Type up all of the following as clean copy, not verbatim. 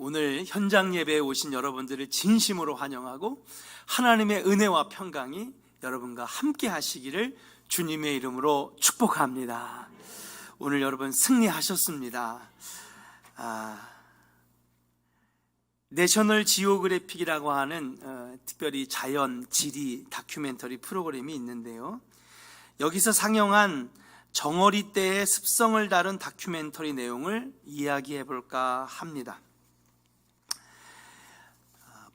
오늘 현장 예배에 오신 여러분들을 진심으로 환영하고 하나님의 은혜와 평강이 여러분과 함께 하시기를 주님의 이름으로 축복합니다. 오늘 여러분 승리하셨습니다. 내셔널 지오그래픽이라고 하는 특별히 자연, 지리 다큐멘터리 프로그램이 있는데요, 여기서 상영한 정어리 때의 습성을 다룬 다큐멘터리 내용을 이야기해 볼까 합니다.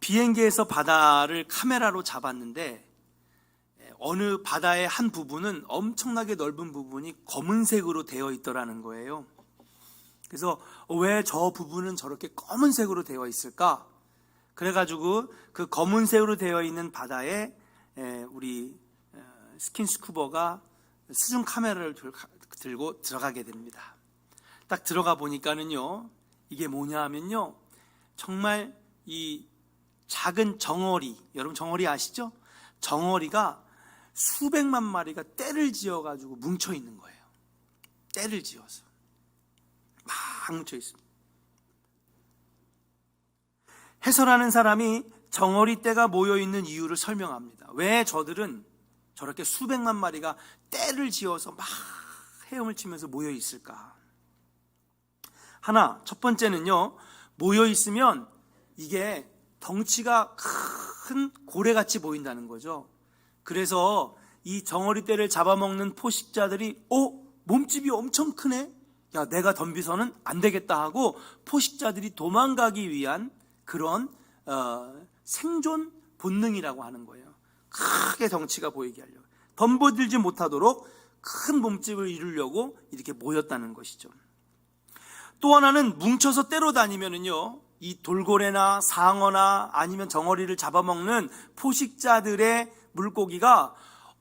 비행기에서 바다를 카메라로 잡았는데 어느 바다의 한 부분은 엄청나게 넓은 부분이 검은색으로 되어 있더라는 거예요. 그래서 왜 저 부분은 저렇게 검은색으로 되어 있을까? 그래가지고 그 검은색으로 되어 있는 바다에 우리 스킨스쿠버가 수중 카메라를 들고 들어가게 됩니다. 딱 들어가 보니까는요, 이게 뭐냐 하면요, 정말 이 작은 정어리, 여러분 정어리 아시죠? 정어리가 수백만 마리가 떼를 지어가지고 뭉쳐 있는 거예요. 떼를 지어서 막 뭉쳐 있습니다. 해설하는 사람이 정어리 떼가 모여 있는 이유를 설명합니다. 왜 저들은 저렇게 수백만 마리가 떼를 지어서 막 헤엄을 치면서 모여 있을까? 첫 번째는요, 모여 있으면 이게 덩치가 큰 고래같이 보인다는 거죠. 그래서 이 정어리 떼를 잡아먹는 포식자들이 몸집이 엄청 크네? 야, 내가 덤비서는 안 되겠다 하고 포식자들이 도망가기 위한 그런 생존 본능이라고 하는 거예요. 크게 덩치가 보이게 하려고, 덤벼들지 못하도록 큰 몸집을 이루려고 이렇게 모였다는 것이죠. 또 하나는 뭉쳐서 떼로 다니면은요, 이 돌고래나 상어나 아니면 정어리를 잡아먹는 포식자들의 물고기가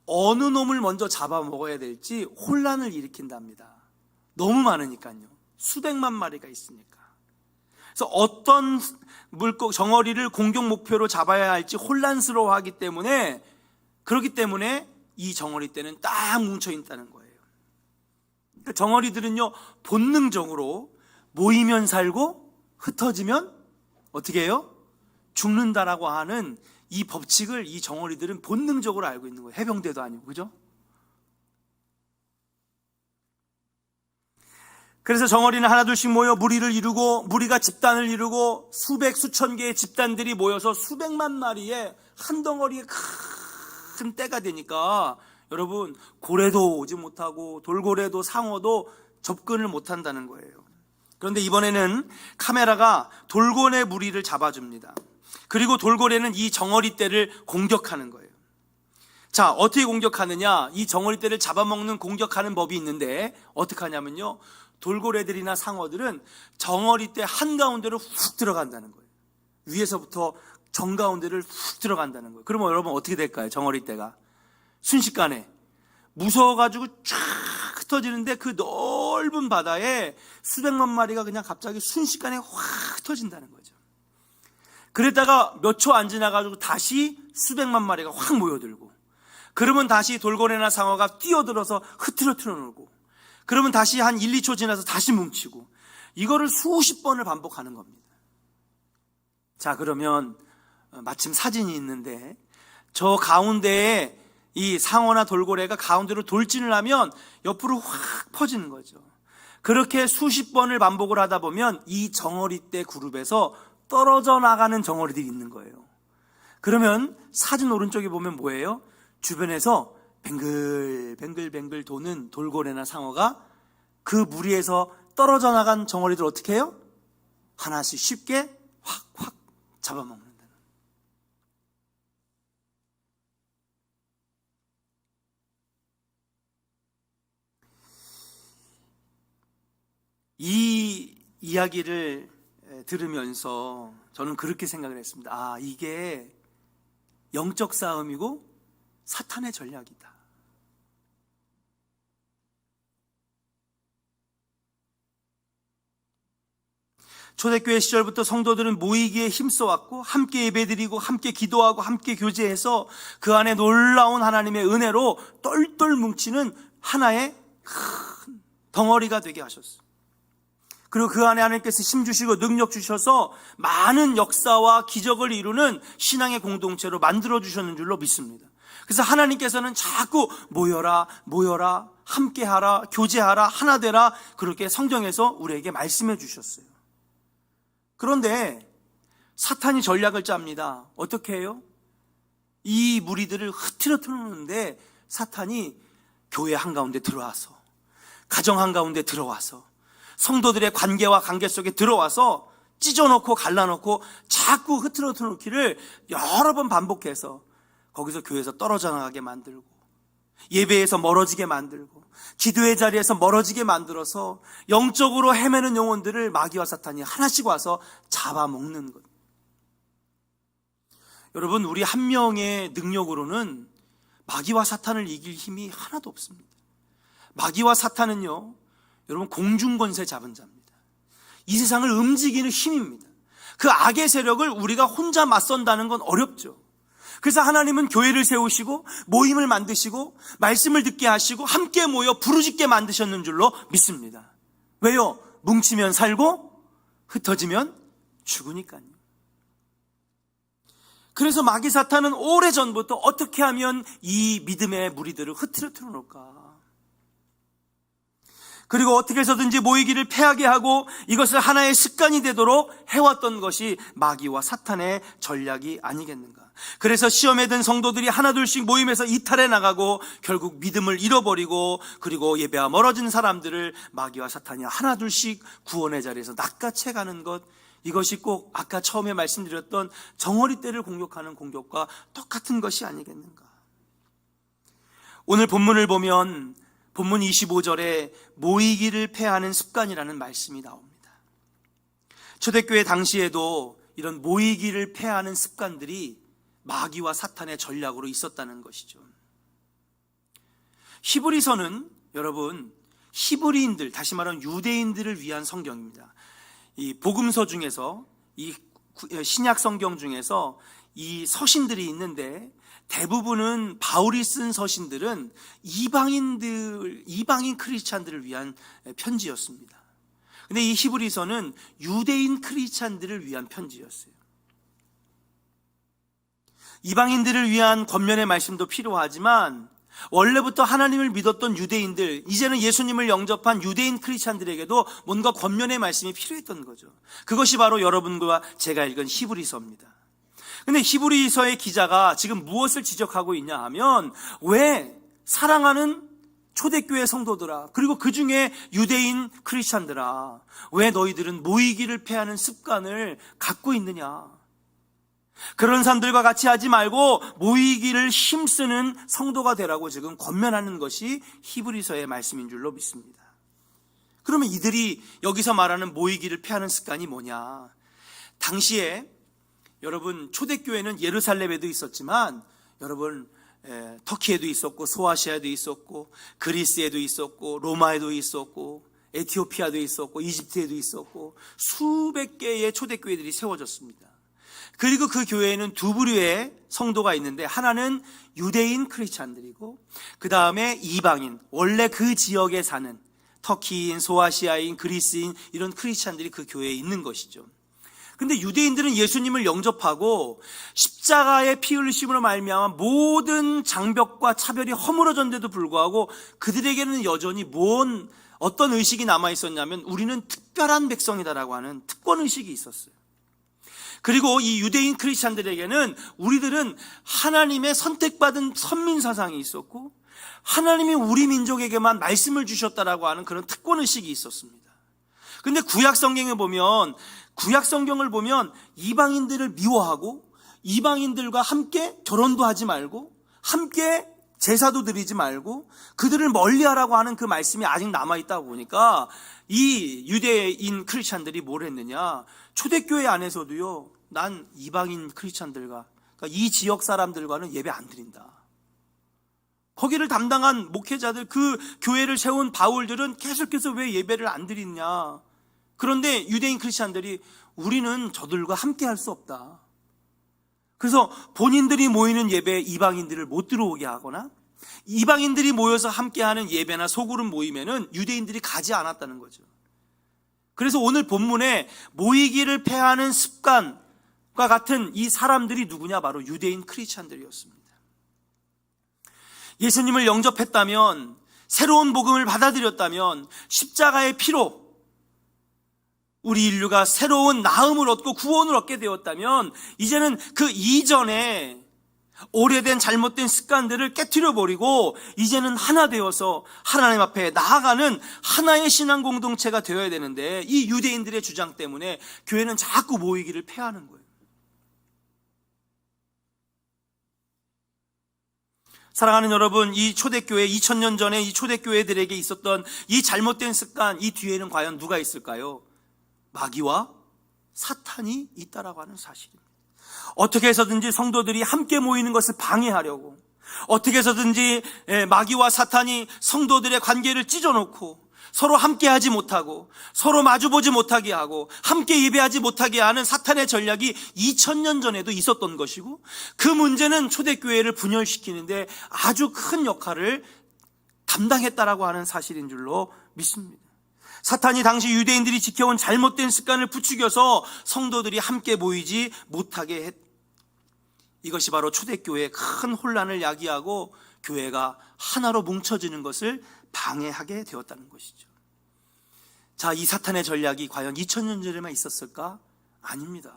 어느 놈을 먼저 잡아먹어야 될지 혼란을 일으킨답니다. 너무 많으니까요. 수백만 마리가 있으니까. 그래서 어떤 정어리를 공격 목표로 잡아야 할지 혼란스러워하기 때문에, 그렇기 때문에 이 정어리 떼는 딱 뭉쳐 있다는 거예요. 그러니까 정어리들은요, 본능적으로 모이면 살고 흩어지면 어떻게 해요? 죽는다라고 하는 이 법칙을 이 정어리들은 본능적으로 알고 있는 거예요. 해병대도 아니고, 그죠? 그래서 정어리는 하나둘씩 모여 무리를 이루고, 무리가 집단을 이루고, 수백 수천 개의 집단들이 모여서 수백만 마리의 한 덩어리의 큰 떼가 되니까 여러분, 고래도 오지 못하고 돌고래도 상어도 접근을 못한다는 거예요. 그런데 이번에는 카메라가 돌고래 무리를 잡아줍니다. 그리고 돌고래는 이 정어리 떼를 공격하는 거예요. 자, 어떻게 공격하느냐? 이 정어리 떼를 잡아먹는 공격하는 법이 있는데 어떻게 하냐면요, 돌고래들이나 상어들은 정어리 떼 한가운데로 훅 들어간다는 거예요. 위에서부터 정가운데를 훅 들어간다는 거예요. 그러면 여러분 어떻게 될까요? 정어리 떼가 순식간에 무서워가지고 쫙 흩어지는데, 그 넓은 바다에 수백만 마리가 그냥 갑자기 순식간에 확 흩어진다는 거죠. 그랬다가 몇 초 안 지나가지고 다시 수백만 마리가 확 모여들고, 그러면 다시 돌고래나 상어가 뛰어들어서 흐트러뜨려 놓고, 그러면 다시 한 1, 2초 지나서 다시 뭉치고, 이거를 수십 번을 반복하는 겁니다. 자, 그러면 마침 사진이 있는데, 저 가운데에 이 상어나 돌고래가 가운데로 돌진을 하면 옆으로 확 퍼지는 거죠. 그렇게 수십 번을 반복을 하다 보면 이 정어리 떼 그룹에서 떨어져 나가는 정어리들이 있는 거예요. 그러면 사진 오른쪽에 보면 뭐예요? 주변에서 뱅글뱅글 도는 돌고래나 상어가 그 무리에서 떨어져 나간 정어리들 어떻게 해요? 하나씩 쉽게 확 잡아먹는다. 이 이야기를 들으면서 저는 그렇게 생각을 했습니다. 이게 영적 싸움이고 사탄의 전략이다. 초대교회 시절부터 성도들은 모이기에 힘써왔고, 함께 예배드리고 함께 기도하고 함께 교제해서 그 안에 놀라운 하나님의 은혜로 똘똘 뭉치는 하나의 큰 덩어리가 되게 하셨어요. 그리고 그 안에 하나님께서 힘 주시고 능력 주셔서 많은 역사와 기적을 이루는 신앙의 공동체로 만들어 주셨는 줄로 믿습니다. 그래서 하나님께서는 자꾸 모여라, 모여라, 함께하라, 교제하라, 하나 되라, 그렇게 성경에서 우리에게 말씀해 주셨어요. 그런데 사탄이 전략을 짭니다. 어떻게 해요? 이 무리들을 흐트러뜨려 놓는데 사탄이 교회 한가운데 들어와서, 가정 한가운데 들어와서, 성도들의 관계와 관계 속에 들어와서 찢어놓고 갈라놓고 자꾸 흐트러뜨려 놓기를 여러 번 반복해서 거기서 교회에서 떨어져 나가게 만들고, 예배에서 멀어지게 만들고, 기도의 자리에서 멀어지게 만들어서 영적으로 헤매는 영혼들을 마귀와 사탄이 하나씩 와서 잡아먹는 것. 여러분, 우리 한 명의 능력으로는 마귀와 사탄을 이길 힘이 하나도 없습니다. 마귀와 사탄은요, 여러분, 공중권세 잡은 자입니다. 이 세상을 움직이는 힘입니다. 그 악의 세력을 우리가 혼자 맞선다는 건 어렵죠. 그래서 하나님은 교회를 세우시고 모임을 만드시고 말씀을 듣게 하시고 함께 모여 부르짖게 만드셨는 줄로 믿습니다. 왜요? 뭉치면 살고 흩어지면 죽으니까요. 그래서 마귀 사탄은 오래전부터 어떻게 하면 이 믿음의 무리들을 흐트러뜨려 놓을까? 그리고 어떻게 해서든지 모이기를 패하게 하고 이것을 하나의 습관이 되도록 해왔던 것이 마귀와 사탄의 전략이 아니겠는가. 그래서 시험에 든 성도들이 하나둘씩 모임에서 이탈해 나가고 결국 믿음을 잃어버리고, 그리고 예배와 멀어진 사람들을 마귀와 사탄이 하나둘씩 구원의 자리에서 낚아채가는 것, 이것이 꼭 아까 처음에 말씀드렸던 정어리 떼를 공격하는 공격과 똑같은 것이 아니겠는가. 오늘 본문을 보면 본문 25절에 모이기를 패하는 습관이라는 말씀이 나옵니다. 초대교회 당시에도 이런 모이기를 패하는 습관들이 마귀와 사탄의 전략으로 있었다는 것이죠. 히브리서는 여러분, 히브리인들, 다시 말하면 유대인들을 위한 성경입니다. 이 복음서 중에서, 이 신약 성경 중에서 이 서신들이 있는데 대부분은 바울이 쓴 서신들은 이방인 크리스찬들을 위한 편지였습니다. 근데 이 히브리서는 유대인 크리스찬들을 위한 편지였어요. 이방인들을 위한 권면의 말씀도 필요하지만 원래부터 하나님을 믿었던 유대인들, 이제는 예수님을 영접한 유대인 크리스찬들에게도 뭔가 권면의 말씀이 필요했던 거죠. 그것이 바로 여러분과 제가 읽은 히브리서입니다. 근데 히브리서의 기자가 지금 무엇을 지적하고 있냐 하면, 왜 사랑하는 초대교회 성도들아, 그리고 그 중에 유대인 크리스찬들아, 왜 너희들은 모이기를 패하는 습관을 갖고 있느냐. 그런 사람들과 같이 하지 말고 모이기를 힘쓰는 성도가 되라고 지금 권면하는 것이 히브리서의 말씀인 줄로 믿습니다. 그러면 이들이 여기서 말하는 모이기를 패하는 습관이 뭐냐. 당시에 여러분, 초대교회는 예루살렘에도 있었지만 여러분, 터키에도 있었고, 소아시아에도 있었고, 그리스에도 있었고, 로마에도 있었고, 에티오피아도 있었고, 이집트에도 있었고, 수백 개의 초대교회들이 세워졌습니다. 그리고 그 교회에는 두 부류의 성도가 있는데, 하나는 유대인 크리스찬들이고, 그 다음에 이방인, 원래 그 지역에 사는 터키인, 소아시아인, 그리스인, 이런 크리스찬들이 그 교회에 있는 것이죠. 근데 유대인들은 예수님을 영접하고 십자가의 피 흘리심으로 말미암아 모든 장벽과 차별이 허물어졌는데도 불구하고 그들에게는 여전히 어떤 의식이 남아 있었냐면, 우리는 특별한 백성이다라고 하는 특권 의식이 있었어요. 그리고 이 유대인 크리스찬들에게는 우리들은 하나님의 선택받은 선민 사상이 있었고, 하나님이 우리 민족에게만 말씀을 주셨다라고 하는 그런 특권 의식이 있었습니다. 근데 구약 성경을 보면 이방인들을 미워하고, 이방인들과 함께 결혼도 하지 말고, 함께 제사도 드리지 말고, 그들을 멀리하라고 하는 그 말씀이 아직 남아있다 보니까 이 유대인 크리스찬들이 뭘 했느냐, 초대교회 안에서도요, 난 이방인 크리스찬들과, 그러니까 이 지역 사람들과는 예배 안 드린다. 거기를 담당한 목회자들, 그 교회를 세운 바울들은 계속해서 왜 예배를 안 드리냐. 그런데 유대인 크리스찬들이 우리는 저들과 함께 할 수 없다. 그래서 본인들이 모이는 예배에 이방인들을 못 들어오게 하거나, 이방인들이 모여서 함께하는 예배나 소그룹 모임에는 유대인들이 가지 않았다는 거죠. 그래서 오늘 본문에 모이기를 패하는 습관과 같은 이 사람들이 누구냐? 바로 유대인 크리스찬들이었습니다. 예수님을 영접했다면, 새로운 복음을 받아들였다면, 십자가의 피로 우리 인류가 새로운 나음을 얻고 구원을 얻게 되었다면, 이제는 그 이전에 오래된 잘못된 습관들을 깨트려 버리고 이제는 하나 되어서 하나님 앞에 나아가는 하나의 신앙 공동체가 되어야 되는데, 이 유대인들의 주장 때문에 교회는 자꾸 모이기를 패하는 거예요. 사랑하는 여러분, 이 초대교회, 2000년 전에 이 초대교회들에게 있었던 이 잘못된 습관, 이 뒤에는 과연 누가 있을까요? 마귀와 사탄이 있다라고 하는 사실입니다. 어떻게 해서든지 성도들이 함께 모이는 것을 방해하려고, 어떻게 해서든지 마귀와 사탄이 성도들의 관계를 찢어놓고 서로 함께하지 못하고 서로 마주보지 못하게 하고 함께 예배하지 못하게 하는 사탄의 전략이 2000년 전에도 있었던 것이고, 그 문제는 초대교회를 분열시키는데 아주 큰 역할을 담당했다라고 하는 사실인 줄로 믿습니다. 사탄이 당시 유대인들이 지켜온 잘못된 습관을 부추겨서 성도들이 함께 모이지 못하게 했. 이것이 바로 초대교회의 큰 혼란을 야기하고 교회가 하나로 뭉쳐지는 것을 방해하게 되었다는 것이죠. 자, 이 사탄의 전략이 과연 2000년 전에만 있었을까? 아닙니다.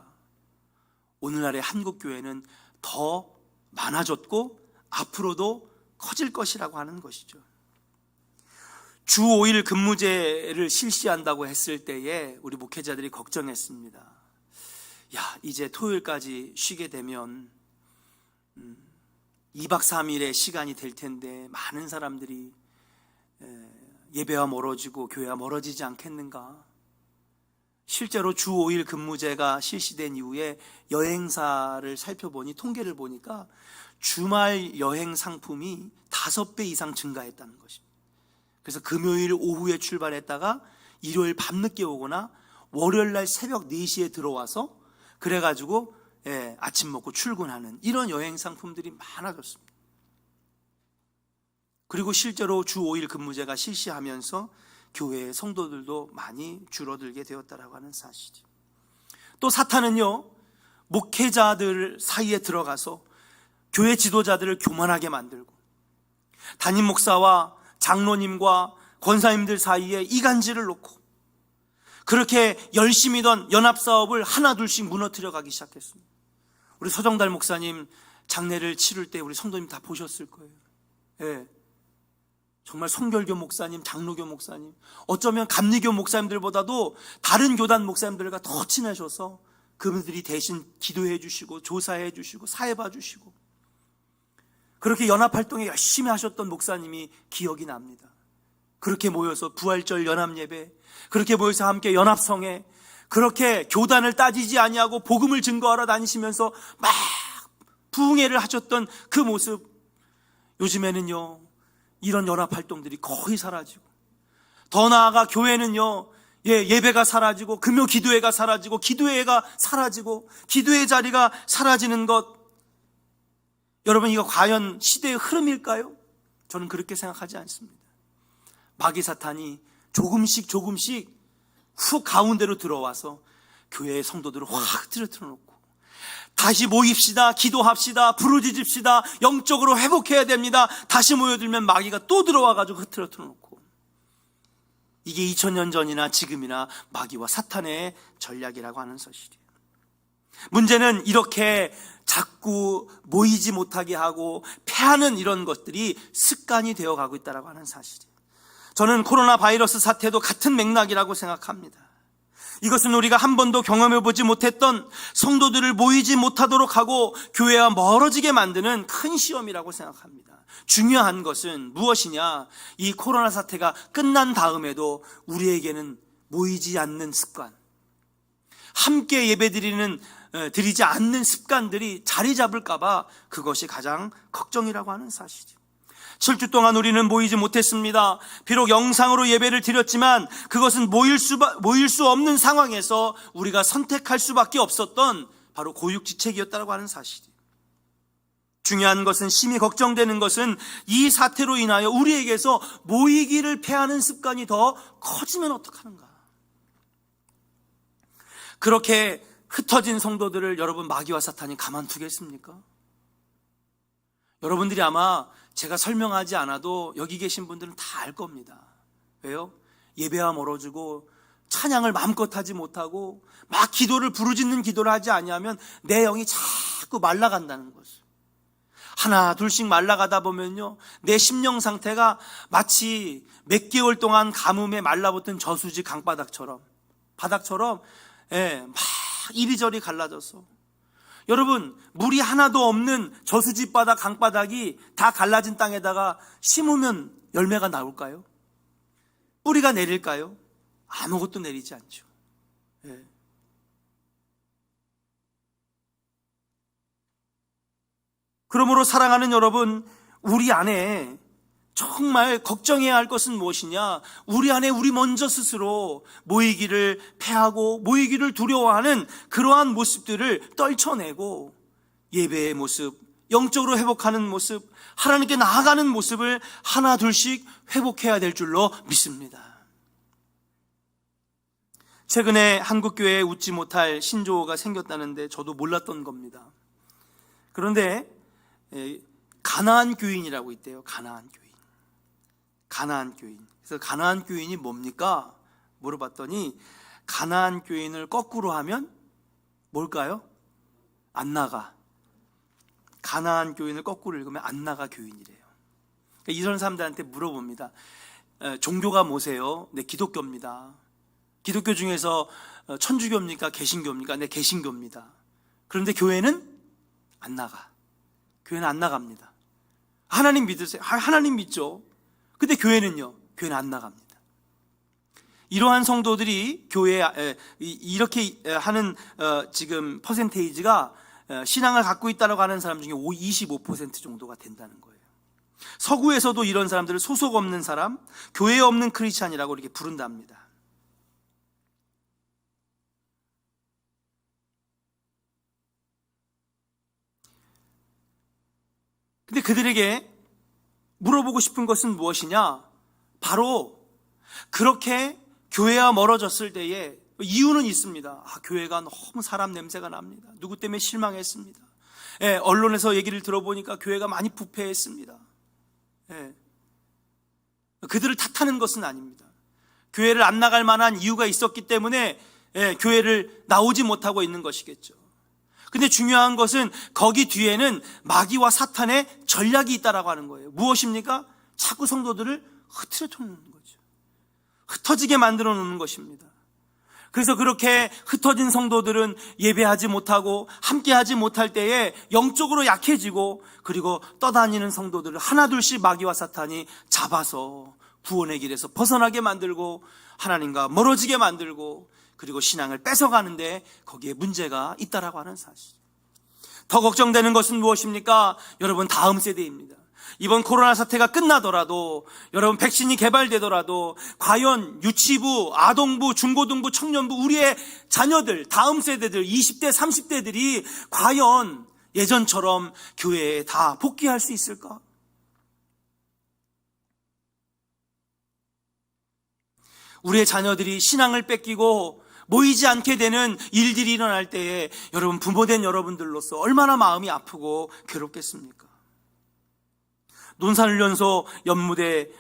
오늘날의 한국교회는 더 많아졌고 앞으로도 커질 것이라고 하는 것이죠. 주 5일 근무제를 실시한다고 했을 때에 우리 목회자들이 걱정했습니다. 야, 이제 토요일까지 쉬게 되면 2박 3일의 시간이 될 텐데 많은 사람들이 예배와 멀어지고 교회와 멀어지지 않겠는가? 실제로 주 5일 근무제가 실시된 이후에 여행사를 살펴보니, 통계를 보니까 주말 여행 상품이 5배 이상 증가했다는 것입니다. 그래서 금요일 오후에 출발했다가 일요일 밤늦게 오거나 월요일 날 새벽 4시에 들어와서 그래가지고 아침 먹고 출근하는 이런 여행 상품들이 많아졌습니다. 그리고 실제로 주 5일 근무제가 실시하면서 교회의 성도들도 많이 줄어들게 되었다라고 하는 사실이죠. 또 사탄은요, 목회자들 사이에 들어가서 교회 지도자들을 교만하게 만들고 담임 목사와 장로님과 권사님들 사이에 이간질을 놓고 그렇게 열심히던 연합사업을 하나둘씩 무너뜨려 가기 시작했습니다. 우리 서정달 목사님 장례를 치를 때 우리 성도님 다 보셨을 거예요. 예. 정말 송결교 목사님, 장로교 목사님, 어쩌면 감리교 목사님들보다도 다른 교단 목사님들과 더 친하셔서 그분들이 대신 기도해 주시고 조사해 주시고 사회봐 주시고 그렇게 연합활동에 열심히 하셨던 목사님이 기억이 납니다. 그렇게 모여서 부활절 연합예배, 그렇게 모여서 함께 연합성회, 그렇게 교단을 따지지 아니하고 복음을 증거하러 다니시면서 막 부흥회를 하셨던 그 모습, 요즘에는요 이런 연합활동들이 거의 사라지고, 더 나아가 교회는요 예배가 사라지고 금요 기도회가 사라지고 기도회가 사라지고 기도회 자리가 사라지는 것, 여러분 이거 과연 시대의 흐름일까요? 저는 그렇게 생각하지 않습니다. 마귀 사탄이 조금씩 훅 가운데로 들어와서 교회의 성도들을 확 틀어놓고 다시 모입시다, 기도합시다, 부르짖읍시다, 영적으로 회복해야 됩니다. 다시 모여들면 마귀가 또 들어와가지고 흐트러 틀어놓고, 이게 2000년 전이나 지금이나 마귀와 사탄의 전략이라고 하는 사실이에요. 문제는 이렇게 자꾸 모이지 못하게 하고 패하는 이런 것들이 습관이 되어가고 있다고 하는 사실이에요. 저는 코로나 바이러스 사태도 같은 맥락이라고 생각합니다. 이것은 우리가 한 번도 경험해보지 못했던 성도들을 모이지 못하도록 하고 교회와 멀어지게 만드는 큰 시험이라고 생각합니다. 중요한 것은 무엇이냐? 이 코로나 사태가 끝난 다음에도 우리에게는 모이지 않는 습관, 함께 드리지 않는 습관들이 자리 잡을까봐 그것이 가장 걱정이라고 하는 사실이죠. 7주 동안 우리는 모이지 못했습니다. 비록 영상으로 예배를 드렸지만 그것은 모일 수 없는 상황에서 우리가 선택할 수밖에 없었던 바로 고육지책이었다고 하는 사실이에요. 중요한 것은, 심히 걱정되는 것은 이 사태로 인하여 우리에게서 모이기를 패하는 습관이 더 커지면 어떡하는가. 그렇게 흩어진 성도들을 여러분 마귀와 사탄이 가만두겠습니까? 여러분들이 아마 제가 설명하지 않아도 여기 계신 분들은 다 알 겁니다. 왜요? 예배와 멀어지고 찬양을 마음껏 하지 못하고 막 기도를 부르짖는 기도를 하지 아니하면 내 영이 자꾸 말라간다는 것을. 하나 둘씩 말라가다 보면요, 내 심령 상태가 마치 몇 개월 동안 가뭄에 말라붙은 저수지 강바닥처럼, 바닥처럼 막 이리저리 갈라져서, 여러분 물이 하나도 없는 저수지 바닥 강바닥이 다 갈라진 땅에다가 심으면 열매가 나올까요? 뿌리가 내릴까요? 아무것도 내리지 않죠. 그러므로 사랑하는 여러분, 우리 안에 정말 걱정해야 할 것은 무엇이냐? 우리 안에 우리 먼저 스스로 모이기를 패하고 모이기를 두려워하는 그러한 모습들을 떨쳐내고 예배의 모습, 영적으로 회복하는 모습, 하나님께 나아가는 모습을 하나 둘씩 회복해야 될 줄로 믿습니다. 최근에 한국교회에 웃지 못할 신조어가 생겼다는데 저도 몰랐던 겁니다. 그런데 가나안 교인이라고 있대요. 가나안 교인. 가나안 교인. 그래서 가나안 교인이 뭡니까? 물어봤더니 가나안 교인을 거꾸로 하면 뭘까요? 안 나가. 가나안 교인을 거꾸로 읽으면 안 나가 교인이래요. 그러니까 이런 사람들한테 물어봅니다. 종교가 뭐세요? 네, 기독교입니다. 기독교 중에서 천주교입니까? 개신교입니까? 네, 개신교입니다. 그런데 교회는 안 나가. 교회는 안 나갑니다. 하나님 믿으세요? 하나님 믿죠. 근데 교회는요? 교회는 안 나갑니다. 이러한 성도들이 교회에 이렇게 하는 지금 퍼센테이지가 신앙을 갖고 있다고 하는 사람 중에 25% 정도가 된다는 거예요. 서구에서도 이런 사람들을 소속 없는 사람, 교회 없는 크리스찬이라고 이렇게 부른답니다. 근데 그들에게 물어보고 싶은 것은 무엇이냐? 바로 그렇게 교회와 멀어졌을 때에 이유는 있습니다. 교회가 너무 사람 냄새가 납니다. 누구 때문에 실망했습니다. 언론에서 얘기를 들어보니까 교회가 많이 부패했습니다. 그들을 탓하는 것은 아닙니다. 교회를 안 나갈 만한 이유가 있었기 때문에 교회를 나오지 못하고 있는 것이겠죠. 근데 중요한 것은 거기 뒤에는 마귀와 사탄의 전략이 있다라고 하는 거예요. 무엇입니까? 자꾸 성도들을 흐트러져 놓는 거죠. 흩어지게 만들어 놓는 것입니다. 그래서 그렇게 흩어진 성도들은 예배하지 못하고 함께하지 못할 때에 영적으로 약해지고, 그리고 떠다니는 성도들을 하나둘씩 마귀와 사탄이 잡아서 구원의 길에서 벗어나게 만들고 하나님과 멀어지게 만들고, 그리고 신앙을 뺏어가는데 거기에 문제가 있다라고 하는 사실. 더 걱정되는 것은 무엇입니까? 여러분, 다음 세대입니다. 이번 코로나 사태가 끝나더라도, 여러분 백신이 개발되더라도 과연 유치부, 아동부, 중고등부, 청년부, 우리의 자녀들, 다음 세대들, 20대, 30대들이 과연 예전처럼 교회에 다 복귀할 수 있을까? 우리의 자녀들이 신앙을 뺏기고 모이지 않게 되는 일들이 일어날 때에 여러분, 부모된 여러분들로서 얼마나 마음이 아프고 괴롭겠습니까? 논산훈련소 연무대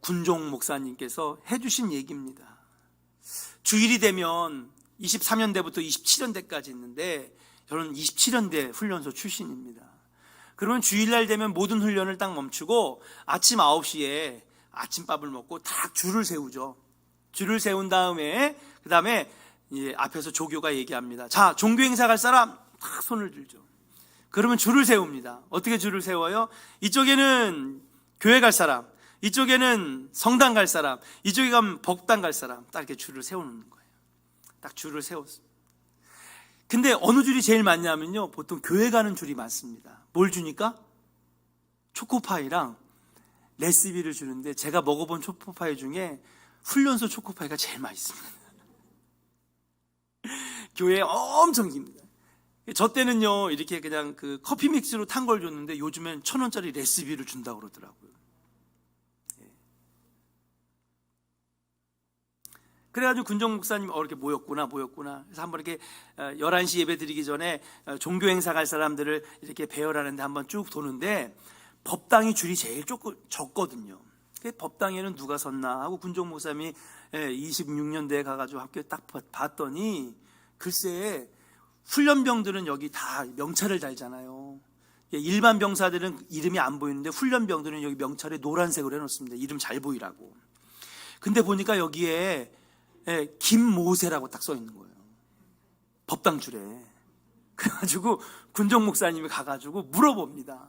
군종 목사님께서 해주신 얘기입니다. 주일이 되면 23년대부터 27년대까지 있는데, 저는 27년대 훈련소 출신입니다. 그러면 주일날 되면 모든 훈련을 딱 멈추고 아침 9시에 아침밥을 먹고 딱 줄을 세우죠. 줄을 세운 다음에 그 다음에 앞에서 조교가 얘기합니다. 자, 종교행사 갈 사람 딱 손을 들죠. 그러면 줄을 세웁니다. 어떻게 줄을 세워요? 이쪽에는 교회 갈 사람, 이쪽에는 성당 갈 사람, 이쪽에 가면 법당 갈 사람, 딱 이렇게 줄을 세우는 거예요. 딱 줄을 세웠어요. 근데 어느 줄이 제일 많냐면요, 보통 교회 가는 줄이 많습니다. 뭘 주니까? 초코파이랑 레시피를 주는데, 제가 먹어본 초코파이 중에 훈련소 초코파이가 제일 맛있습니다. 교회 엄청 깁니다. 저 때는요, 이렇게 그냥 그 커피 믹스로 탄 걸 줬는데 요즘엔 1,000원짜리 레시피를 준다고 그러더라고요. 그래가지고 군정 목사님 이렇게 모였구나. 그래서 한번 이렇게 11시 예배 드리기 전에 종교 행사 갈 사람들을 이렇게 배열하는데 한번 쭉 도는데 법당이 줄이 제일 적거든요. 법당에는 누가 섰나 하고 군정 목사님이 26년대에 가가지고 학교에 딱 봤더니 글쎄 훈련병들은 여기 다 명찰을 달잖아요. 일반 병사들은 이름이 안 보이는데 훈련병들은 여기 명찰에 노란색으로 해놓습니다. 이름 잘 보이라고. 근데 보니까 여기에 김모세라고 딱 써 있는 거예요. 법당 줄에. 그래가지고 군정 목사님이 가가지고 물어봅니다.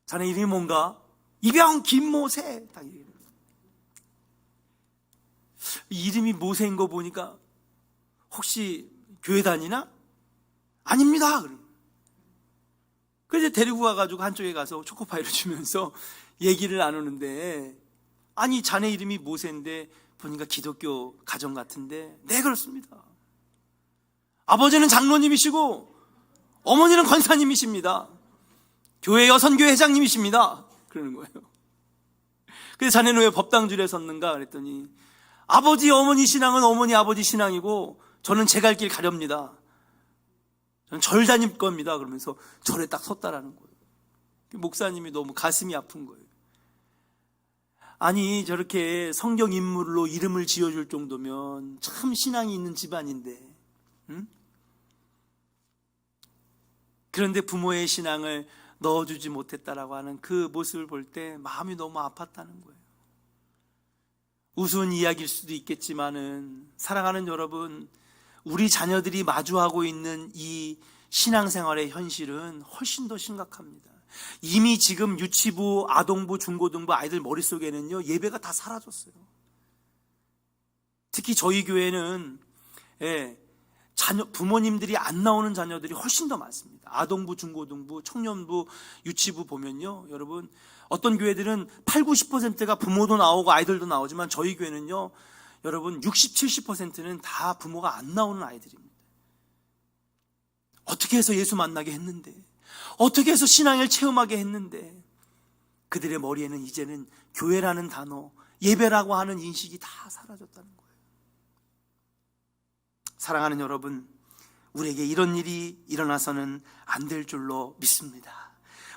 자네 이름이 뭔가? 이병 김모세. 딱 이름이 모세인 거 보니까 혹시 교회 다니나? 아닙니다. 그래서 데리고 가가지고 한쪽에 가서 초코파이를 주면서 얘기를 나누는데, 아니 자네 이름이 모세인데 보니까 기독교 가정 같은데. 네, 그렇습니다. 아버지는 장로님이시고 어머니는 권사님이십니다. 교회 여선교회 회장님이십니다. 그러는 거예요. 그래서 자네는 왜 법당줄에 섰는가 그랬더니 아버지 어머니 신앙은 어머니 아버지 신앙이고 저는 제 갈 길 가렵니다. 저는 절 다닐 겁니다. 그러면서 절에 딱 섰다라는 거예요. 목사님이 너무 가슴이 아픈 거예요. 아니 저렇게 성경 인물로 이름을 지어줄 정도면 참 신앙이 있는 집안인데, 응? 그런데 부모의 신앙을 넣어주지 못했다라고 하는 그 모습을 볼 때 마음이 너무 아팠다는 거예요. 우스운 이야기일 수도 있겠지만은 사랑하는 여러분, 우리 자녀들이 마주하고 있는 이 신앙생활의 현실은 훨씬 더 심각합니다. 이미 지금 유치부, 아동부, 중고등부 아이들 머릿속에는요 예배가 다 사라졌어요. 특히 저희 교회는 부모님들이 안 나오는 자녀들이 훨씬 더 많습니다. 아동부, 중고등부, 청년부, 유치부 보면요 여러분, 어떤 교회들은 8, 90%가 부모도 나오고 아이들도 나오지만 저희 교회는요 여러분 60, 70%는 다 부모가 안 나오는 아이들입니다. 어떻게 해서 예수 만나게 했는데, 어떻게 해서 신앙을 체험하게 했는데 그들의 머리에는 이제는 교회라는 단어, 예배라고 하는 인식이 다 사라졌다는 거예요. 사랑하는 여러분, 우리에게 이런 일이 일어나서는 안 될 줄로 믿습니다.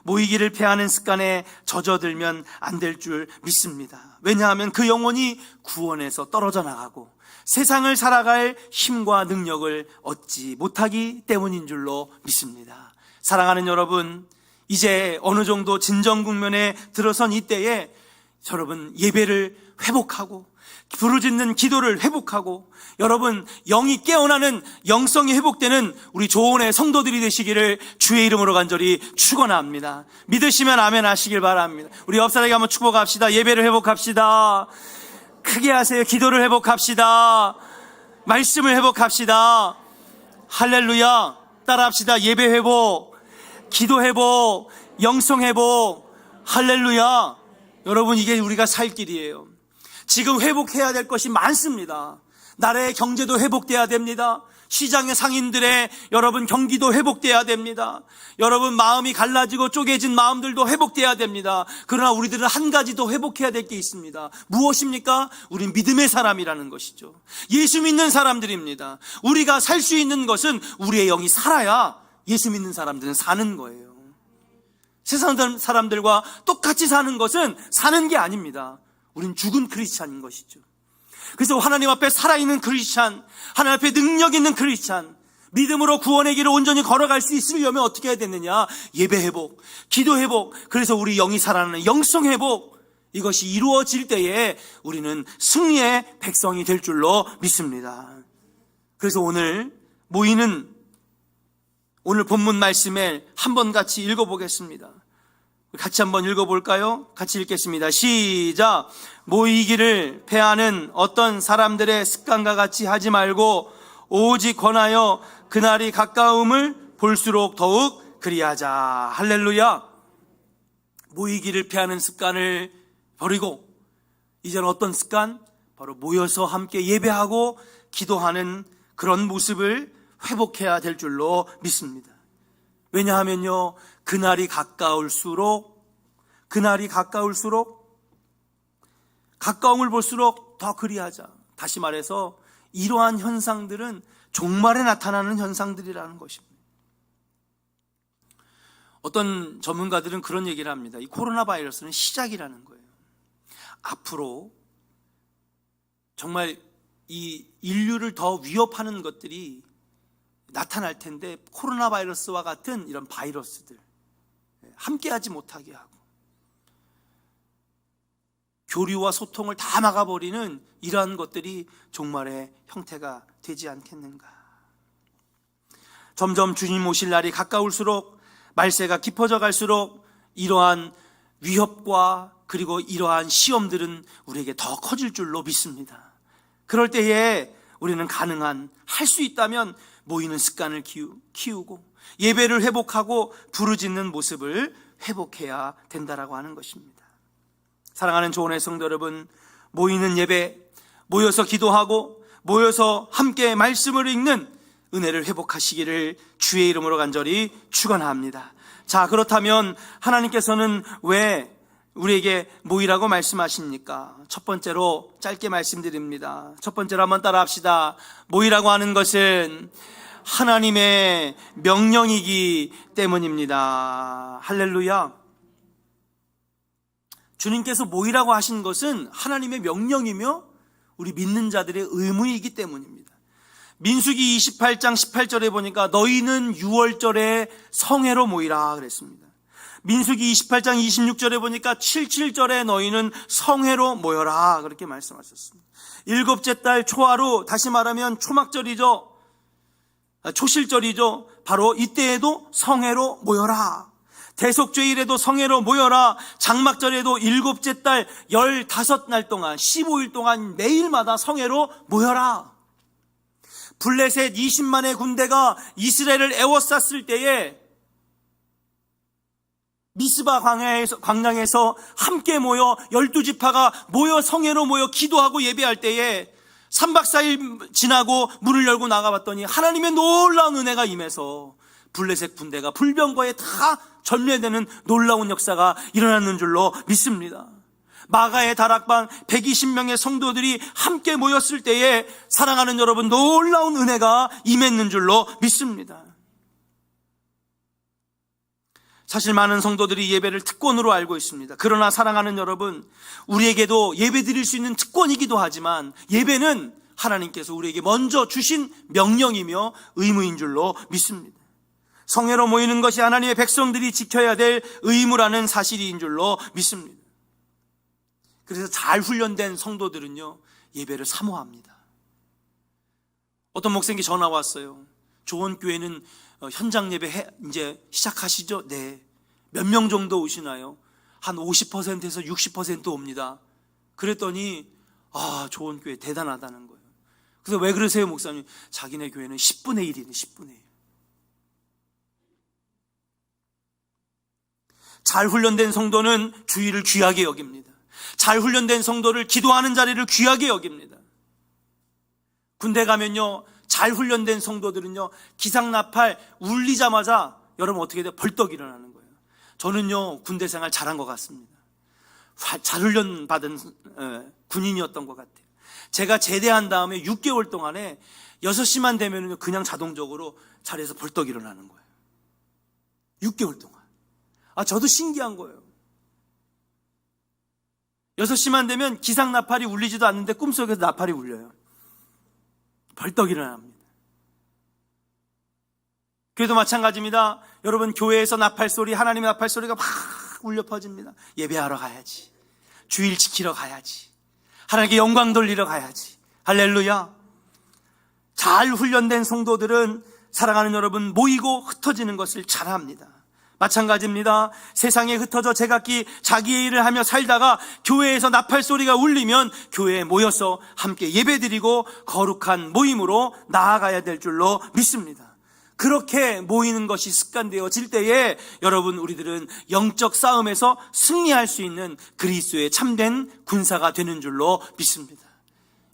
모이기를 패하는 습관에 젖어들면 안 될 줄 믿습니다. 왜냐하면 그 영혼이 구원에서 떨어져 나가고 세상을 살아갈 힘과 능력을 얻지 못하기 때문인 줄로 믿습니다. 사랑하는 여러분, 이제 어느 정도 진정 국면에 들어선 이때에 여러분 예배를 회복하고 부르짖는 기도를 회복하고 여러분 영이 깨어나는 영성이 회복되는 우리 조언의 성도들이 되시기를 주의 이름으로 간절히 축원합니다. 믿으시면 아멘 하시길 바랍니다. 우리 옆사람에게 한번 축복합시다. 예배를 회복합시다. 크게 하세요. 기도를 회복합시다. 말씀을 회복합시다. 할렐루야. 따라합시다. 예배 회복, 기도 회복, 영성 회복. 할렐루야. 여러분 이게 우리가 살 길이에요. 지금 회복해야 될 것이 많습니다. 나라의 경제도 회복돼야 됩니다. 시장의 상인들의 여러분 경기도 회복돼야 됩니다. 여러분 마음이 갈라지고 쪼개진 마음들도 회복돼야 됩니다. 그러나 우리들은 한 가지 더 회복해야 될 게 있습니다. 무엇입니까? 우린 믿음의 사람이라는 것이죠. 예수 믿는 사람들입니다. 우리가 살 수 있는 것은 우리의 영이 살아야 예수 믿는 사람들은 사는 거예요. 세상 사람들과 똑같이 사는 것은 사는 게 아닙니다. 우린 죽은 크리스찬인 것이죠. 그래서 하나님 앞에 살아있는 크리스찬, 하나님 앞에 능력 있는 크리스찬, 믿음으로 구원의 길을 온전히 걸어갈 수 있으려면 어떻게 해야 되느냐? 예배 회복, 기도 회복, 그래서 우리 영이 살아나는 영성 회복, 이것이 이루어질 때에 우리는 승리의 백성이 될 줄로 믿습니다. 그래서 오늘 모이는 오늘 본문 말씀에 한번 같이 읽어보겠습니다. 같이 한번 읽어볼까요? 같이 읽겠습니다. 시작. 모이기를 패하는 어떤 사람들의 습관과 같이 하지 말고 오직 권하여 그날이 가까움을 볼수록 더욱 그리하자. 할렐루야. 모이기를 패하는 습관을 버리고 이제는 어떤 습관? 바로 모여서 함께 예배하고 기도하는 그런 모습을 회복해야 될 줄로 믿습니다. 왜냐하면요, 그날이 가까울수록 가까움을 볼수록 더 그리하자. 다시 말해서 이러한 현상들은 종말에 나타나는 현상들이라는 것입니다. 어떤 전문가들은 그런 얘기를 합니다. 이 코로나 바이러스는 시작이라는 거예요. 앞으로 정말 이 인류를 더 위협하는 것들이 나타날 텐데, 코로나 바이러스와 같은 이런 바이러스들 함께하지 못하게 하고 교류와 소통을 다 막아버리는 이러한 것들이 종말의 형태가 되지 않겠는가. 점점 주님 오실 날이 가까울수록, 말세가 깊어져 갈수록 이러한 위협과 그리고 이러한 시험들은 우리에게 더 커질 줄로 믿습니다. 그럴 때에 우리는 가능한, 할 수 있다면 모이는 습관을 키우고 예배를 회복하고 부르짖는 모습을 회복해야 된다라고 하는 것입니다. 사랑하는 조은의 성도 여러분, 모이는 예배, 모여서 기도하고 모여서 함께 말씀을 읽는 은혜를 회복하시기를 주의 이름으로 간절히 축원합니다. 자, 그렇다면 하나님께서는 왜 우리에게 모이라고 말씀하십니까? 첫 번째로 짧게 말씀드립니다. 첫 번째로 한번 따라 합시다. 모이라고 하는 것은 하나님의 명령이기 때문입니다. 할렐루야. 주님께서 모이라고 하신 것은 하나님의 명령이며 우리 믿는 자들의 의무이기 때문입니다. 민수기 28장 18절에 보니까 너희는 유월절에 성회로 모이라 그랬습니다. 민수기 28장 26절에 보니까 77절에 너희는 성회로 모여라 그렇게 말씀하셨습니다. 일곱째 달 초하루, 다시 말하면 초막절이죠. 초실절이죠. 바로 이때에도 성회로 모여라. 대속죄일에도 성회로 모여라. 장막절에도 일곱째 달 15날 동안 15일 동안 매일마다 성회로 모여라. 블레셋 20만의 군대가 이스라엘을 에워쌌을 때에 미스바 광양에서 함께 모여 12지파가 모여 성회로 모여 기도하고 예배할 때에 3박 4일 지나고 문을 열고 나가봤더니 하나님의 놀라운 은혜가 임해서 블레셋 군대가 불병거에 다 전멸되는 놀라운 역사가 일어나는 줄로 믿습니다. 마가의 다락방 120명의 성도들이 함께 모였을 때에 사랑하는 여러분, 놀라운 은혜가 임했는 줄로 믿습니다. 사실 많은 성도들이 예배를 특권으로 알고 있습니다. 그러나 사랑하는 여러분, 우리에게도 예배 드릴 수 있는 특권이기도 하지만 예배는 하나님께서 우리에게 먼저 주신 명령이며 의무인 줄로 믿습니다. 성회로 모이는 것이 하나님의 백성들이 지켜야 될 의무라는 사실인 줄로 믿습니다. 그래서 잘 훈련된 성도들은요, 예배를 사모합니다. 어떤 목사님께 전화 왔어요. 조원교회는 현장 예배 이제 시작하시죠? 네. 몇 명 정도 오시나요? 한 50%에서 60% 옵니다. 그랬더니 조원교회 대단하다는 거예요. 그래서 왜 그러세요, 목사님? 자기네 교회는 10분의 1이네, 10분의 1. 잘 훈련된 성도는 주의를 귀하게 여깁니다. 잘 훈련된 성도를 기도하는 자리를 귀하게 여깁니다. 군대 가면요, 잘 훈련된 성도들은요, 기상나팔 울리자마자 여러분 어떻게 돼요? 벌떡 일어나는 거예요. 저는요, 군대 생활 잘한 것 같습니다. 잘 훈련받은 군인이었던 것 같아요. 제가 제대한 다음에 6개월 동안에 6시만 되면 그냥 자동적으로 자리에서 벌떡 일어나는 거예요. 6개월 동안. 저도 신기한 거예요. 6시만 되면 기상나팔이 울리지도 않는데 꿈속에서 나팔이 울려요. 벌떡 일어납니다. 그래도 마찬가지입니다. 여러분, 교회에서 나팔소리, 하나님의 나팔소리가 막 울려 퍼집니다. 예배하러 가야지. 주일 지키러 가야지. 하나님께 영광 돌리러 가야지. 할렐루야. 잘 훈련된 성도들은 사랑하는 여러분, 모이고 흩어지는 것을 잘합니다. 마찬가지입니다. 세상에 흩어져 제각기 자기의 일을 하며 살다가 교회에서 나팔소리가 울리면 교회에 모여서 함께 예배드리고 거룩한 모임으로 나아가야 될 줄로 믿습니다. 그렇게 모이는 것이 습관되어질 때에 여러분, 우리들은 영적 싸움에서 승리할 수 있는 그리스도의 참된 군사가 되는 줄로 믿습니다.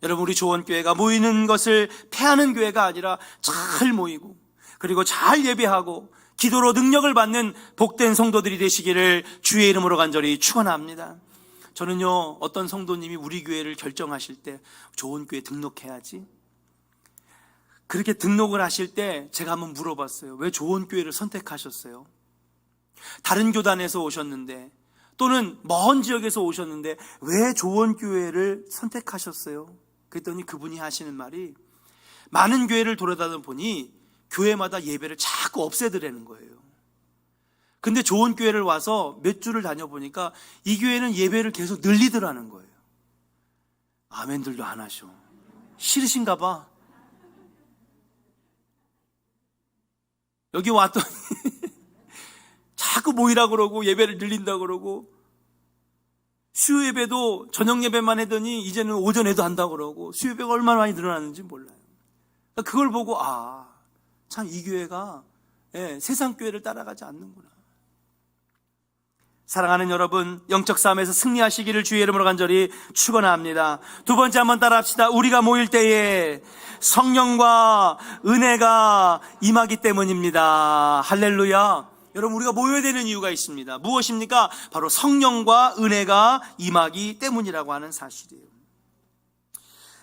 여러분, 우리 조원교회가 모이는 것을 패하는 교회가 아니라 잘 모이고 그리고 잘 예배하고 기도로 능력을 받는 복된 성도들이 되시기를 주의 이름으로 간절히 축원합니다. 저는요, 어떤 성도님이 우리 교회를 결정하실 때 좋은 교회 등록해야지, 그렇게 등록을 하실 때 제가 한번 물어봤어요. 왜 좋은 교회를 선택하셨어요? 다른 교단에서 오셨는데, 또는 먼 지역에서 오셨는데 왜 좋은 교회를 선택하셨어요? 그랬더니 그분이 하시는 말이, 많은 교회를 돌아다니다 보니 교회마다 예배를 자꾸 없애더라는 거예요. 근데 좋은 교회를 와서 몇 주를 다녀보니까 이 교회는 예배를 계속 늘리더라는 거예요. 아멘들도 안 하셔. 싫으신가 봐. 여기 왔더니 자꾸 모이라고 그러고 예배를 늘린다고 그러고, 수요 예배도 저녁 예배만 하더니 이제는 오전에도 한다고 그러고, 수요 예배가 얼마나 많이 늘어났는지 몰라요. 그걸 보고 참 이 교회가 세상 교회를 따라가지 않는구나. 사랑하는 여러분, 영적 싸움에서 승리하시기를 주의 이름으로 간절히 축원합니다. 두 번째 한번 따라합시다. 우리가 모일 때에 성령과 은혜가 임하기 때문입니다. 할렐루야. 여러분, 우리가 모여야 되는 이유가 있습니다. 무엇입니까? 바로 성령과 은혜가 임하기 때문이라고 하는 사실이에요.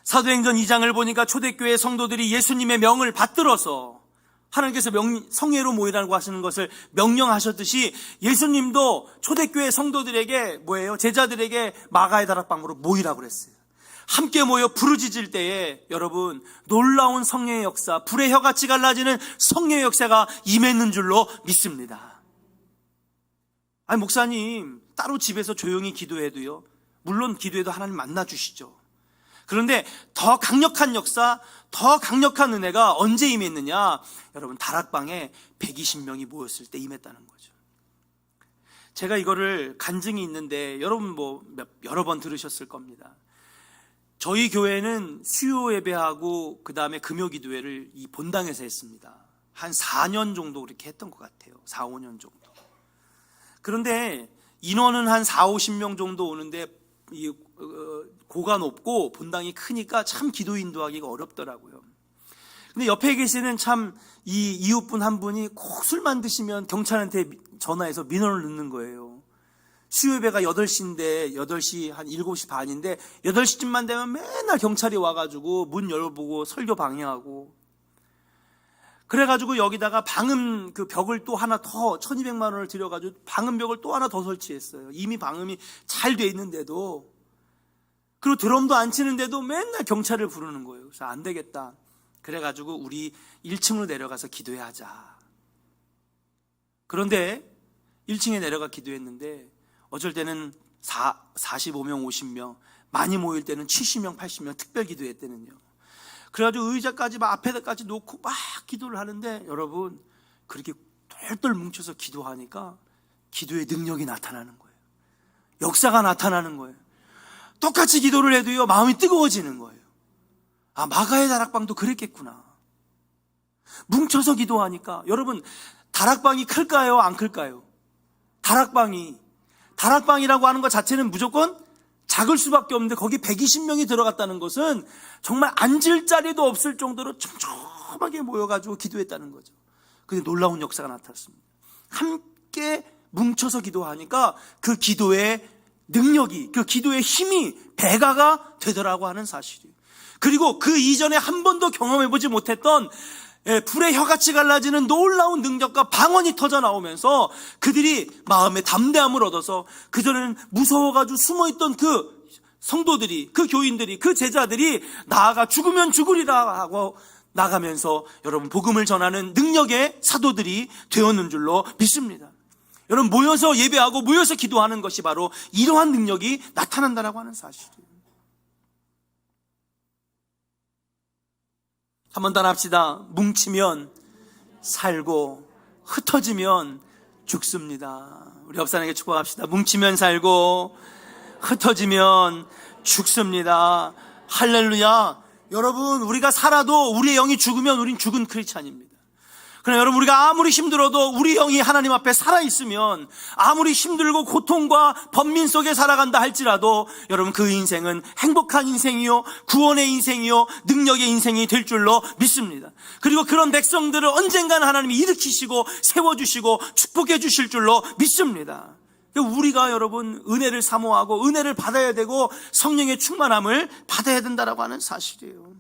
사도행전 2장을 보니까 초대교회 성도들이 예수님의 명을 받들어서 하나님께서 성회로 모이라고 하시는 것을 명령하셨듯이, 예수님도 초대교회 성도들에게 제자들에게 마가의 다락방으로 모이라고 그랬어요. 함께 모여 부르짖을 때에 여러분, 놀라운 성령의 역사, 불의 혀같이 갈라지는 성령의 역사가 임했는 줄로 믿습니다. 아니, 목사님 따로 집에서 조용히 기도해도요, 물론 기도해도 하나님 만나주시죠. 그런데 더 강력한 역사, 더 강력한 은혜가 언제 임했느냐? 여러분, 다락방에 120명이 모였을 때 임했다는 거죠. 제가 이거를 간증이 있는데 여러분 여러 번 들으셨을 겁니다. 저희 교회는 수요 예배하고 그 다음에 금요 기도회를 이 본당에서 했습니다. 한 4년 정도 그렇게 했던 것 같아요. 4, 5년 정도. 그런데 인원은 한 4, 50명 정도 오는데 고가 높고 본당이 크니까 참 기도 인도하기가 어렵더라고요. 근데 옆에 계시는 참 이 이웃분 한 분이 꼭 술만 드시면 경찰한테 전화해서 민원을 넣는 거예요. 수요예배가 8시인데 8시 한 7시 반인데 8시쯤만 되면 맨날 경찰이 와가지고 문 열어보고 설교 방해하고, 그래가지고 여기다가 방음 그 벽을 또 하나 더 1200만 원을 들여가지고 방음벽을 또 하나 더 설치했어요. 이미 방음이 잘 돼 있는데도. 그리고 드럼도 안 치는데도 맨날 경찰을 부르는 거예요. 그래서 안 되겠다. 그래가지고 우리 1층으로 내려가서 기도해야 하자. 그런데 1층에 내려가 기도했는데 어쩔 때는 45명, 50명, 많이 모일 때는 70명, 80명 특별 기도했대는요. 그래가지고 의자까지 막 앞에다까지 놓고 막 기도를 하는데, 여러분, 그렇게 똘똘 뭉쳐서 기도하니까 기도의 능력이 나타나는 거예요. 역사가 나타나는 거예요. 똑같이 기도를 해도요, 마음이 뜨거워지는 거예요. 마가의 다락방도 그랬겠구나. 뭉쳐서 기도하니까. 여러분, 다락방이 클까요? 안 클까요? 다락방이라고 하는 것 자체는 무조건 작을 수밖에 없는데, 거기 120명이 들어갔다는 것은 정말 앉을 자리도 없을 정도로 촘촘하게 모여가지고 기도했다는 거죠. 근데 놀라운 역사가 나타났습니다. 함께 뭉쳐서 기도하니까 그 기도의 능력이, 그 기도의 힘이 배가가 되더라고 하는 사실이에요. 그리고 그 이전에 한 번도 경험해보지 못했던 불의 혀같이 갈라지는 놀라운 능력과 방언이 터져 나오면서 그들이 마음의 담대함을 얻어서, 그전에는 무서워가지고 숨어있던 그 성도들이, 그 교인들이, 그 제자들이 나아가 죽으면 죽으리라 하고 나가면서 여러분, 복음을 전하는 능력의 사도들이 되었는 줄로 믿습니다. 여러분, 모여서 예배하고 모여서 기도하는 것이 바로 이러한 능력이 나타난다라고 하는 사실이에요. 한번 더 합시다. 뭉치면 살고 흩어지면 죽습니다. 우리 옆 사람에게 축복합시다. 뭉치면 살고 흩어지면 죽습니다. 할렐루야. 여러분, 우리가 살아도 우리의 영이 죽으면 우린 죽은 크리스찬입니다. 그러나 여러분, 우리가 아무리 힘들어도 우리 영이 하나님 앞에 살아있으면, 아무리 힘들고 고통과 번민 속에 살아간다 할지라도 여러분, 그 인생은 행복한 인생이요, 구원의 인생이요, 능력의 인생이 될 줄로 믿습니다. 그리고 그런 백성들을 언젠가는 하나님이 일으키시고 세워주시고 축복해 주실 줄로 믿습니다. 우리가 여러분 은혜를 사모하고 은혜를 받아야 되고 성령의 충만함을 받아야 된다라고 하는 사실이에요.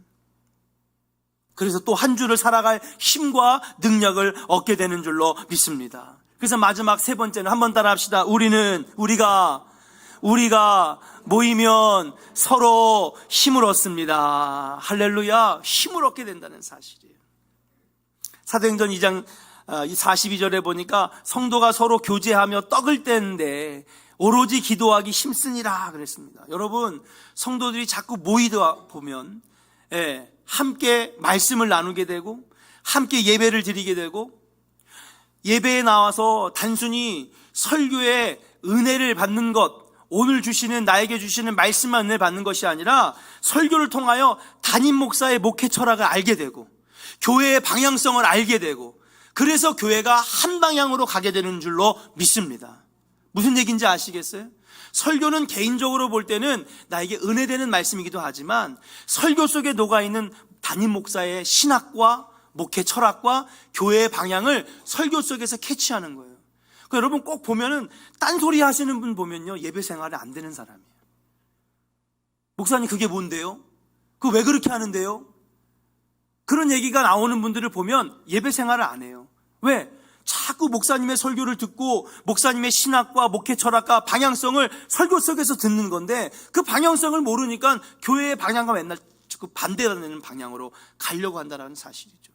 그래서 또 한 주를 살아갈 힘과 능력을 얻게 되는 줄로 믿습니다. 그래서 마지막 세 번째는 한번 따라 합시다. 우리가 모이면 서로 힘을 얻습니다. 할렐루야. 힘을 얻게 된다는 사실이에요. 사도행전 2장 42절에 보니까 성도가 서로 교제하며 떡을 떼는데 오로지 기도하기 힘쓰니라 그랬습니다. 여러분, 성도들이 자꾸 모이다 보면 함께 말씀을 나누게 되고 함께 예배를 드리게 되고 예배에 나와서 단순히 설교의 은혜를 받는 것, 오늘 나에게 주시는 말씀만 은혜 받는 것이 아니라 설교를 통하여 담임 목사의 목회 철학을 알게 되고 교회의 방향성을 알게 되고 그래서 교회가 한 방향으로 가게 되는 줄로 믿습니다. 무슨 얘기인지 아시겠어요? 설교는 개인적으로 볼 때는 나에게 은혜되는 말씀이기도 하지만 설교 속에 녹아있는 담임 목사의 신학과 목회 철학과 교회의 방향을 설교 속에서 캐치하는 거예요. 그러니까 여러분 꼭 보면은 딴소리 하시는 분 보면요, 예배 생활이 안 되는 사람이에요. 목사님 그게 뭔데요? 그거 왜 그렇게 하는데요? 그런 얘기가 나오는 분들을 보면 예배 생활을 안 해요. 왜? 자꾸 목사님의 설교를 듣고 목사님의 신학과 목회 철학과 방향성을 설교 속에서 듣는 건데 그 방향성을 모르니까 교회의 방향과 맨날 반대되는 방향으로 가려고 한다는 사실이죠.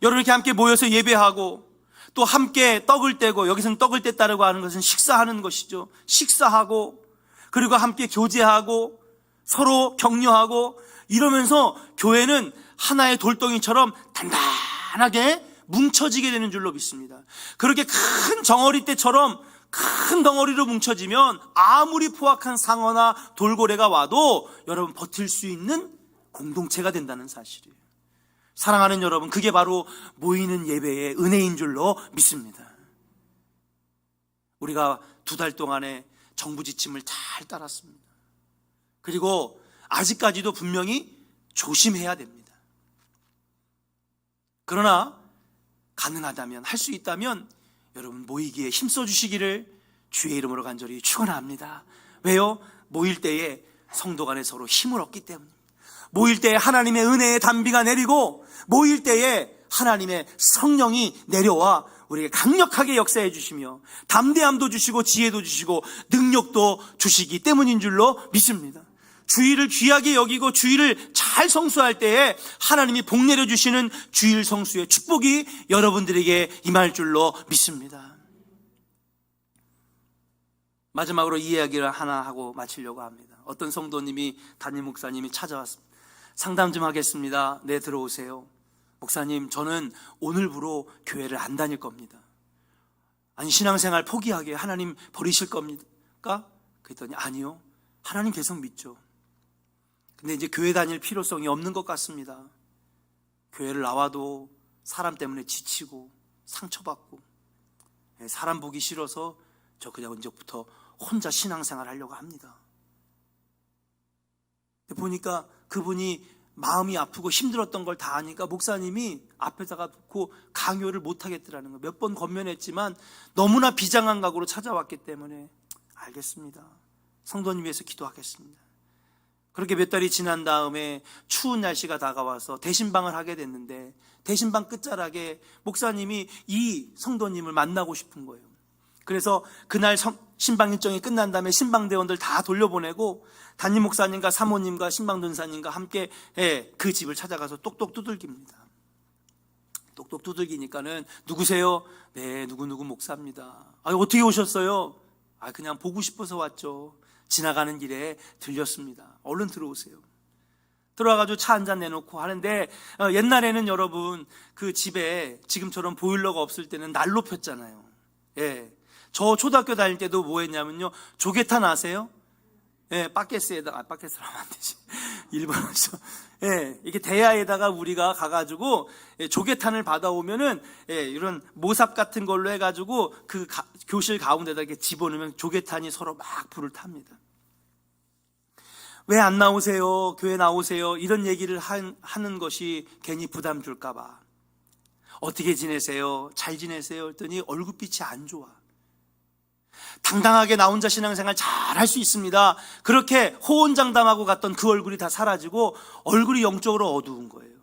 여러분 이렇게 함께 모여서 예배하고 또 함께 떡을 떼고, 여기서는 떡을 뗐다라고 하는 것은 식사하는 것이죠. 식사하고 그리고 함께 교제하고 서로 격려하고 이러면서 교회는 하나의 돌덩이처럼 단단하게 뭉쳐지게 되는 줄로 믿습니다. 그렇게 큰 정어리 떼처럼 큰 덩어리로 뭉쳐지면 아무리 포악한 상어나 돌고래가 와도 여러분 버틸 수 있는 공동체가 된다는 사실이에요. 사랑하는 여러분, 그게 바로 모이는 예배의 은혜인 줄로 믿습니다. 우리가 2달 동안에 정부 지침을 잘 따랐습니다. 그리고 아직까지도 분명히 조심해야 됩니다. 그러나 가능하다면, 할 수 있다면 여러분 모이기에 힘써 주시기를 주의 이름으로 간절히 축원합니다. 왜요? 모일 때에 성도 간에 서로 힘을 얻기 때문입니다. 모일 때에 하나님의 은혜의 단비가 내리고 모일 때에 하나님의 성령이 내려와 우리에게 강력하게 역사해 주시며 담대함도 주시고 지혜도 주시고 능력도 주시기 때문인 줄로 믿습니다. 주일을 귀하게 여기고 주일을 잘 성수할 때에 하나님이 복 내려주시는 주일 성수의 축복이 여러분들에게 임할 줄로 믿습니다. 마지막으로 이 이야기를 하나 하고 마치려고 합니다. 어떤 성도님이, 담임 목사님이 찾아왔습니다. 상담 좀 하겠습니다. 네, 들어오세요. 목사님, 저는 오늘부로 교회를 안 다닐 겁니다. 아니, 신앙생활 포기하게 하나님 버리실 겁니까? 그랬더니 아니요, 하나님 계속 믿죠. 근데 이제 교회 다닐 필요성이 없는 것 같습니다. 교회를 나와도 사람 때문에 지치고 상처받고 사람 보기 싫어서 저 그냥 언제부터 혼자 신앙생활 하려고 합니다. 보니까 그분이 마음이 아프고 힘들었던 걸 다 아니까 목사님이 앞에다가 놓고 강요를 못하겠더라는 거예요. 몇 번 권면했지만 너무나 비장한 각오로 찾아왔기 때문에 알겠습니다, 성도님 위해서 기도하겠습니다. 그렇게 몇 달이 지난 다음에 추운 날씨가 다가와서 대신방을 하게 됐는데 대신방 끝자락에 목사님이 이 성도님을 만나고 싶은 거예요. 그래서 그날 신방 일정이 끝난 다음에 신방대원들 다 돌려보내고 담임 목사님과 사모님과 신방전사님과 함께 그 집을 찾아가서 똑똑 두들깁니다. 똑똑 두들기니까는 누구세요? 네, 누구누구 목사입니다. 아, 어떻게 오셨어요? 아, 그냥 보고 싶어서 왔죠. 지나가는 길에 들렸습니다. 얼른 들어오세요. 들어와가지고 차 한 잔 내놓고 하는데 옛날에는 여러분 그 집에 지금처럼 보일러가 없을 때는 난로 폈잖아요. 예, 저 초등학교 다닐 때도 뭐 했냐면요, 조개탄 아세요? 예, 바켓스에다가, 바켓스로 하면 안 되지, 일본어죠. 예, 이렇게 대야에다가 우리가 가가지고 조개탄을 받아오면은 이런 모삽 같은 걸로 해가지고 그 교실 가운데다 이렇게 집어넣으면 조개탄이 서로 막 불을 탑니다. 왜 안 나오세요? 교회 나오세요? 이런 얘기를 하는 것이 괜히 부담 줄까봐. 어떻게 지내세요? 잘 지내세요? 했더니 얼굴빛이 안 좋아. 당당하게 나 혼자 신앙생활 잘 할 수 있습니다. 그렇게 호언장담하고 갔던 그 얼굴이 다 사라지고 얼굴이 영적으로 어두운 거예요.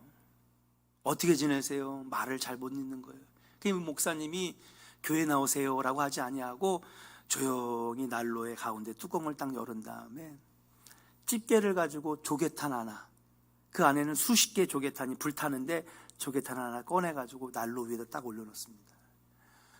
어떻게 지내세요? 말을 잘 못 읽는 거예요. 그 목사님이 교회 나오세요라고 하지 아니하고 조용히 난로의 가운데 뚜껑을 딱 열은 다음에 집게를 가지고 조개탄 하나, 그 안에는 수십 개의 조개탄이 불타는데 조개탄 하나 꺼내가지고 난로 위에다 딱 올려놓습니다.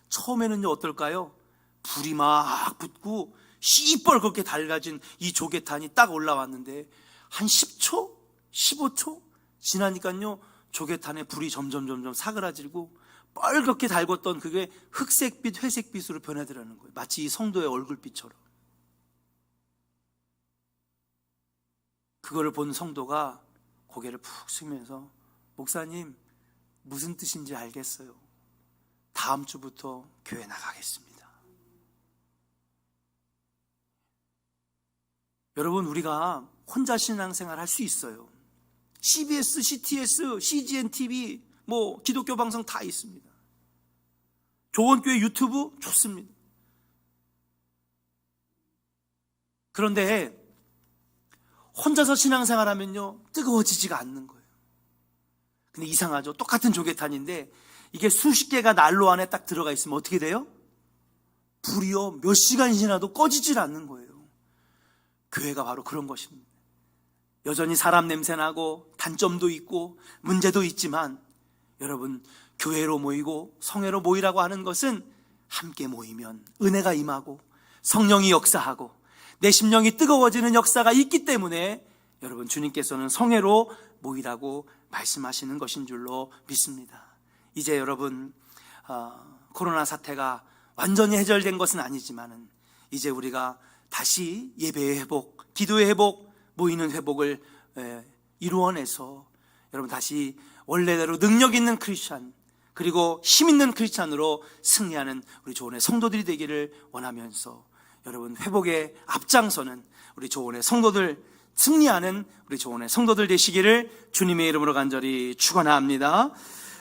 처음에는요 어떨까요? 불이 막 붙고 시뻘겋게 달가진 이 조개탄이 딱 올라왔는데 한 10초? 15초? 지나니까요 조개탄에 불이 점점 사그라지고 뻘겋게 달궜던 그게 흑색빛, 회색빛으로 변해들어가는 거예요. 마치 이 성도의 얼굴빛처럼. 그거를 본 성도가 고개를 푹 숙이면서 목사님 무슨 뜻인지 알겠어요. 다음 주부터 교회 나가겠습니다. 여러분, 우리가 혼자 신앙생활 할 수 있어요. CBS, CTS, CGN TV, 기독교 방송 다 있습니다. 조원교회 유튜브 좋습니다. 그런데 혼자서 신앙생활 하면요 뜨거워지지가 않는 거예요. 근데 이상하죠. 똑같은 조개탄인데 이게 수십 개가 난로 안에 딱 들어가 있으면 어떻게 돼요? 불이요 몇 시간 지나도 꺼지질 않는 거예요. 교회가 바로 그런 것입니다. 여전히 사람 냄새나고 단점도 있고 문제도 있지만 여러분, 교회로 모이고 성회로 모이라고 하는 것은 함께 모이면 은혜가 임하고 성령이 역사하고 내 심령이 뜨거워지는 역사가 있기 때문에 여러분, 주님께서는 성회로 모이라고 말씀하시는 것인 줄로 믿습니다. 이제 여러분, 코로나 사태가 완전히 해결된 것은 아니지만 이제 우리가 다시 예배의 회복, 기도의 회복, 모이는 회복을 이루어내서 여러분 다시 원래대로 능력 있는 크리스찬, 그리고 힘 있는 크리스찬으로 승리하는 우리 조원의 성도들이 되기를 원하면서 여러분, 회복의 앞장서는 우리 조원의 성도들, 승리하는 우리 조원의 성도들 되시기를 주님의 이름으로 간절히 축원합니다.